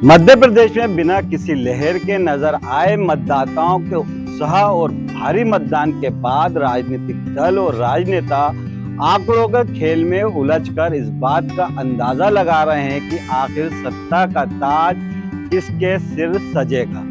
मध्य प्रदेश में बिना किसी लहर के नजर आए मतदाताओं के उत्साह और भारी मतदान के बाद राजनीतिक दल और राजनेता आंकड़ों के खेल में उलझकर इस बात का अंदाजा लगा रहे हैं कि आखिर सत्ता का ताज किसके सिर सजेगा।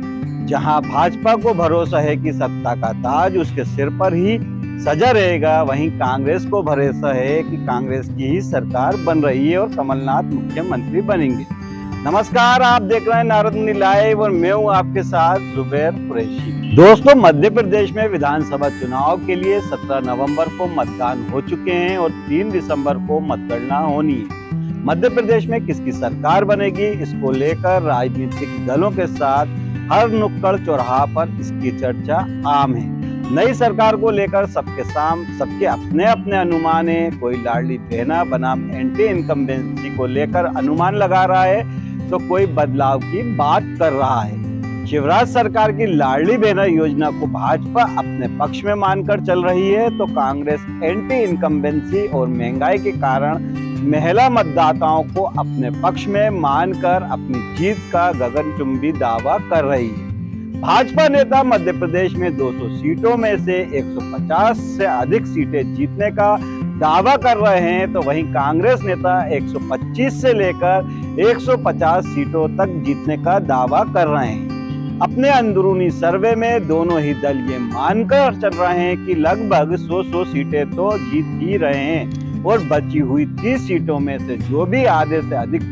जहां भाजपा को भरोसा है कि सत्ता का ताज उसके सिर पर ही सजा रहेगा, वहीं कांग्रेस को भरोसा है कि कांग्रेस की ही सरकार बन रही है और कमलनाथ मुख्यमंत्री बनेंगे। नमस्कार, आप देख रहे हैं नारद मुनि लाइव और मैं हूं आपके साथ जुबैर कुरैशी। दोस्तों, मध्य प्रदेश में विधानसभा चुनाव के लिए 17 नवंबर को मतदान हो चुके हैं और 3 दिसंबर को मतगणना होनी है। मध्य प्रदेश में किसकी सरकार बनेगी, इसको लेकर राजनीतिक दलों के साथ हर नुक्कड़ चौराहा पर इसकी चर्चा आम है। नई सरकार को लेकर सबके अपने अपने अनुमान है। कोई लाडली बहना बनाम एंटी इनकम्बेंसी को लेकर अनुमान लगा रहा है तो कोई बदलाव की बात कर रहा है। शिवराज सरकार की लाडली बहना योजना को भाजपा अपने पक्ष में मानकर चल रही है तो कांग्रेस एंटी इनकम्बेंसी और महंगाई के कारण महिला मतदाताओं को अपने पक्ष में मानकर अपनी जीत का गगनचुंबी दावा कर रही है। भाजपा नेता मध्य प्रदेश में 200 सीटों में से 150 से अधिक सीटें जीतने का दावा कर रहे हैं तो वहीं कांग्रेस नेता 125 से लेकर 150 सीटों तक जीतने का दावा कर रहे हैं। अपने अंदरूनी सर्वे में दोनों ही दल ये मानकर चल रहे हैं कि लगभग 100 सीटें तो जीत ही रहे हैं और बची हुई 30 सीटों में से जो भी आधे से अधिक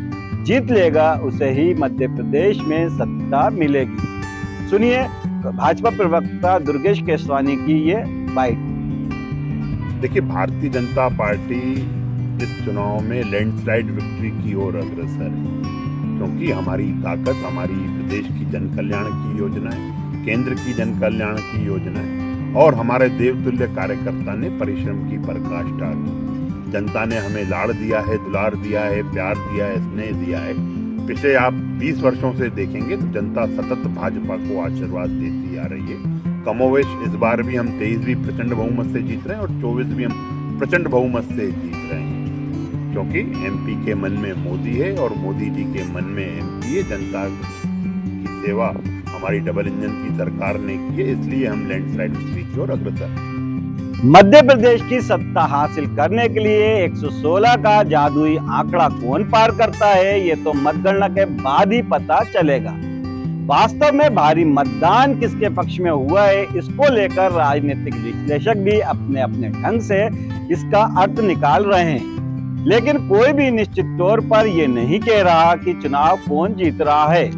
जीत लेगा उसे ही मध्य प्रदेश में सत्ता मिलेगी। सुनिए भाजपा प्रवक्ता दुर्गेश केसवानी की ये बाइट। देखिए, भारतीय जनता पार्टी इस चुनाव में लैंडस्लाइड विक्ट्री की ओर अग्रसर है, क्योंकि हमारी ताकत हमारी प्रदेश की जन कल्याण की योजना है, केंद्र की जन कल्याण की योजना है और हमारे देवतुल्य कार्यकर्ता ने परिश्रम की पराकाष्ठा की। जनता ने हमें लाड़ दिया है, दुलार दिया है, प्यार दिया है, स्नेह दिया है। पिछले आप 20 वर्षों से देखेंगे तो जनता सतत भाजपा को आशीर्वाद देती आ रही है। कमोवेश इस बार भी हम 23 भी प्रचंड बहुमत से जीत रहे हैं और 24 भी हम प्रचंड बहुमत से जीत रहे हैं, क्योंकि एमपी के मन में मोदी है और मोदी जी के मन में एमपी है। जनता की सेवा हमारी डबल इंजन की सरकार ने की है, इसलिए हम लैंडस्लाइड विक्ट्री की ओर अग्रसर हैं। मध्य प्रदेश की सत्ता हासिल करने के लिए 116 का जादुई आंकड़ा कौन पार करता है, ये तो मतगणना के बाद ही पता चलेगा। वास्तव में भारी मतदान किसके पक्ष में हुआ है, इसको लेकर राजनीतिक विश्लेषक भी अपने अपने ढंग से इसका अर्थ निकाल रहे हैं, लेकिन कोई भी निश्चित तौर पर यह नहीं कह रहा कि चुनाव कौन जीत रहा है।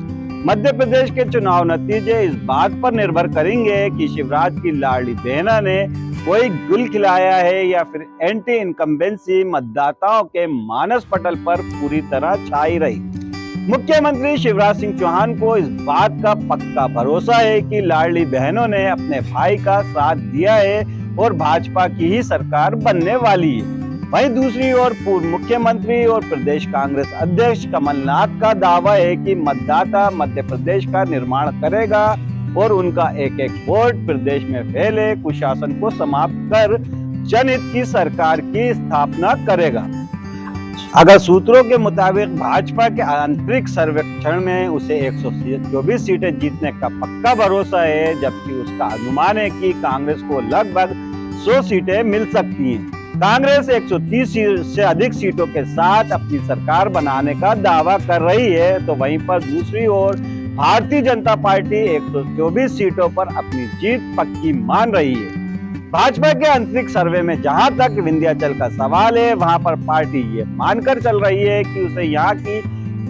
मध्य प्रदेश के चुनाव नतीजे इस बात पर निर्भर करेंगे कि शिवराज की लाडली बहना ने कोई गुल खिलाया है या फिर एंटी इनकम्बेंसी मतदाताओं के मानस पटल पर पूरी तरह छाई रही। मुख्यमंत्री शिवराज सिंह चौहान को इस बात का पक्का भरोसा है कि लाडली बहनों ने अपने भाई का साथ दिया है और भाजपा की ही सरकार बनने वाली है। वहीं दूसरी ओर पूर्व मुख्यमंत्री और प्रदेश कांग्रेस अध्यक्ष कमलनाथ का दावा है कि मतदाता मध्य प्रदेश का निर्माण करेगा और उनका एक एक वोट प्रदेश में फैले कुशासन को समाप्त कर जनहित की सरकार की स्थापना करेगा। अगर सूत्रों के मुताबिक भाजपा के आंतरिक सर्वेक्षण में उसे 124 सीटें जीतने का पक्का भरोसा है, जबकि उसका अनुमान है कि कांग्रेस को लगभग 100 सीटें मिल सकती हैं। कांग्रेस 130 से अधिक सीटों के साथ अपनी सरकार बनाने का दावा कर रही है तो वहीं पर दूसरी ओर भारतीय जनता पार्टी 124 सीटों पर अपनी जीत पक्की मान रही है। भाजपा के आंतरिक सर्वे में जहां तक विंध्याचल का सवाल है, वहां पर पार्टी ये मानकर चल रही है कि उसे यहाँ की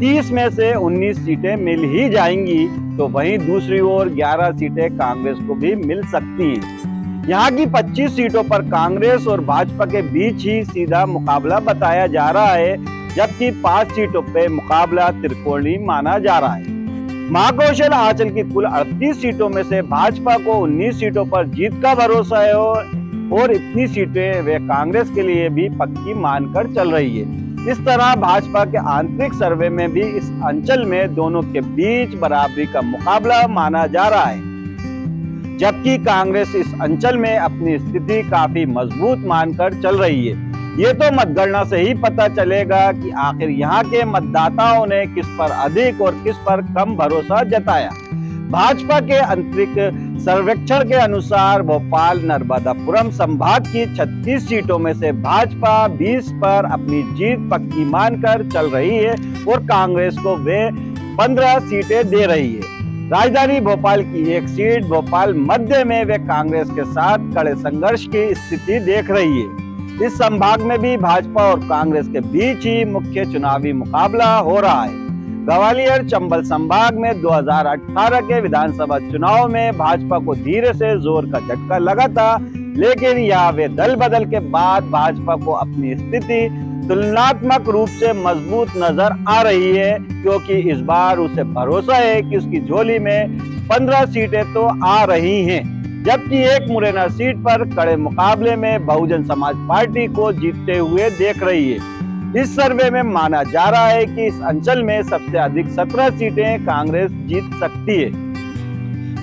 30 में से 19 सीटें मिल ही जाएंगी, तो वहीं दूसरी ओर 11 सीटें कांग्रेस को भी मिल सकती हैं। यहाँ की 25 सीटों पर कांग्रेस और भाजपा के बीच ही सीधा मुकाबला बताया जा रहा है, जबकि 5 सीटों पे मुकाबला त्रिकोणीय माना जा रहा है। महाकौशल आंचल की कुल 38 सीटों में से भाजपा को 19 सीटों पर जीत का भरोसा है और इतनी सीटें वे कांग्रेस के लिए भी पक्की मानकर चल रही है। इस तरह भाजपा के आंतरिक सर्वे में भी इस अंचल में दोनों के बीच बराबरी का मुकाबला माना जा रहा है, जबकि कांग्रेस इस अंचल में अपनी स्थिति काफी मजबूत मानकर चल रही है। ये तो मतगणना से ही पता चलेगा कि आखिर यहाँ के मतदाताओं ने किस पर अधिक और किस पर कम भरोसा जताया। भाजपा के आंतरिक सर्वेक्षण के अनुसार भोपाल नर्मदापुरम संभाग की 36 सीटों में से भाजपा 20 पर अपनी जीत पक्की मानकर चल रही है और कांग्रेस को वे 15 सीटें दे रही है। राजधानी भोपाल की एक सीट भोपाल मध्य में वे कांग्रेस के साथ कड़े संघर्ष की स्थिति देख रही है। इस संभाग में भी भाजपा और कांग्रेस के बीच ही मुख्य चुनावी मुकाबला हो रहा है। ग्वालियर चंबल संभाग में 2018 के विधानसभा चुनाव में भाजपा को धीरे से जोर का झटका लगा था, लेकिन यह वे दल बदल के बाद भाजपा को अपनी स्थिति तुलनात्मक रूप से मजबूत नजर आ रही है, क्योंकि इस बार उसे भरोसा है कि उसकी झोली में 15 सीटें तो आ रही हैं, जबकि एक मुरैना सीट पर कड़े मुकाबले में बहुजन समाज पार्टी को जीतते हुए देख रही है। इस सर्वे में माना जा रहा है कि इस अंचल में सबसे अधिक 17 सीटें कांग्रेस जीत सकती है।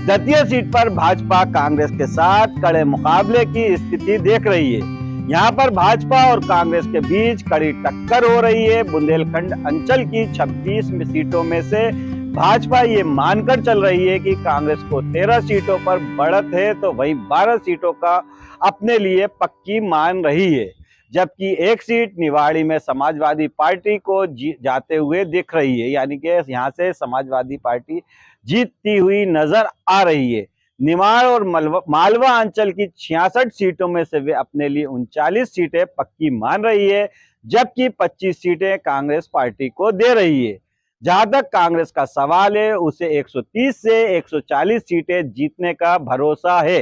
द्वितीय सीट पर भाजपा कांग्रेस के साथ कड़े मुकाबले की स्थिति देख रही है। यहाँ पर भाजपा और कांग्रेस के बीच कड़ी टक्कर हो रही है। बुंदेलखंड अंचल की 26 सीटों में से भाजपा ये मानकर चल रही है कि कांग्रेस को 13 सीटों पर बढ़त है, तो वहीं 12 सीटों का अपने लिए पक्की मान रही है, जबकि एक सीट निवाड़ी में समाजवादी पार्टी को जाते हुए दिख रही है, यानी कि यहाँ से समाजवादी पार्टी जीतती हुई नजर आ रही है। निमाड़ और मालवा अंचल की 66 सीटों में से वे अपने लिए 39 सीटें पक्की मान रही है, जबकि 25 सीटें कांग्रेस पार्टी को दे रही है। जहां तक कांग्रेस का सवाल है, उसे 130 से 140 सीटें जीतने का भरोसा है।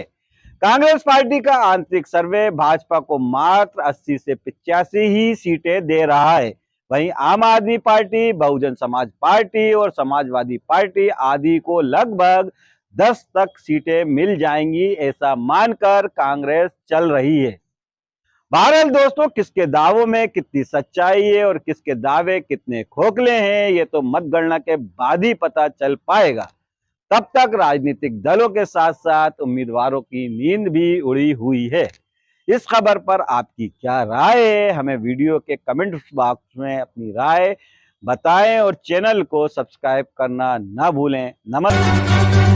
कांग्रेस पार्टी का आंतरिक सर्वे भाजपा को मात्र 80 से 85 ही सीटें दे रहा है। वहीं आम आदमी पार्टी, बहुजन समाज पार्टी और समाजवादी पार्टी आदि को लगभग 10 तक सीटें मिल जाएंगी, ऐसा मानकर कांग्रेस चल रही है। बहरहाल दोस्तों, किसके दावों में कितनी सच्चाई है और किसके दावे कितने खोखले हैं, ये तो मतगणना के बाद ही पता चल पाएगा। तब तक राजनीतिक दलों के साथ साथ उम्मीदवारों की नींद भी उड़ी हुई है। इस खबर पर आपकी क्या राय है, हमें वीडियो के कमेंट बॉक्स में अपनी राय बताएं और चैनल को सब्सक्राइब करना ना भूलें। नमस्कार।